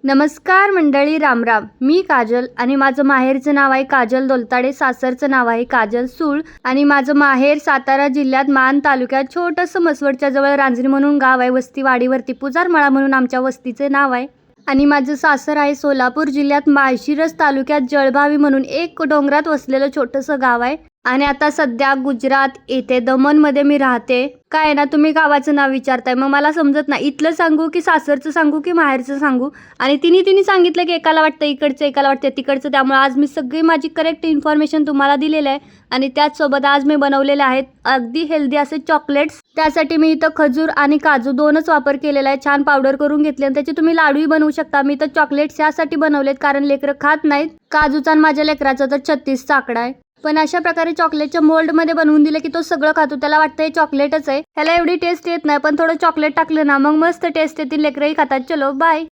नमस्कार मंडळी, रामराम. मी काजल आणि माझं माहेरचं नाव आहे काजल दोलताडे, सासरचं नाव आहे काजल सूळ आणि माझं माहेर सातारा जिल्ह्यात मान तालुक्यात छोटंसं मसवडच्या जवळ रांजणी म्हणून गाव आहे. वस्ती वाडीवरती पुजारमळा म्हणून आमच्या वस्तीचे नाव आहे. आणि माझं सासर आहे सोलापूर जिल्ह्यात माळशिरस तालुक्यात जळभावी म्हणून एक डोंगरात वसलेलं छोटंसं गाव आहे. आणि आता सध्या गुजरात येथे दमनमध्ये मी राहते. काय ना, तुम्ही गावाचं नाव विचारताय, मग मला समजत नाही इथलं सांगू की सासरचं सांगू की माहेरचं सांगू. आणि तिने सांगितलं की एकाला वाटतं इकडचं, एकाला वाटतं तिकडचं. त्यामुळे आज मी सगळी माझी करेक्ट इन्फॉर्मेशन तुम्हाला दिलेलं आहे. आणि त्याचसोबत आज मी बनवलेले आहेत अगदी हेल्दी असे चॉकलेट्स. त्यासाठी मी इथं खजूर आणि काजू दोनच वापर केलेला आहे. छान पावडर करून घेतली आणि त्याचे तुम्ही लाडूही बनवू शकता. मी इथं चॉकलेट्स यासाठी बनवलेत कारण लेकरं खात नाहीत. काजूचा आणि माझ्या लेकराचा तर 36 आकडा आहे. पण अशा प्रकारे चॉकलेटच्या मोल्डमध्ये बनवून दिले की तो सगळं खातो. त्याला वाटतं हे चॉकलेटच आहे. ह्याला एवढी टेस्ट येत नाही, पण थोडं चॉकलेट टाकलं ना मग मस्त टेस्ट येतील. लेकरंही खातात. चलो बाय.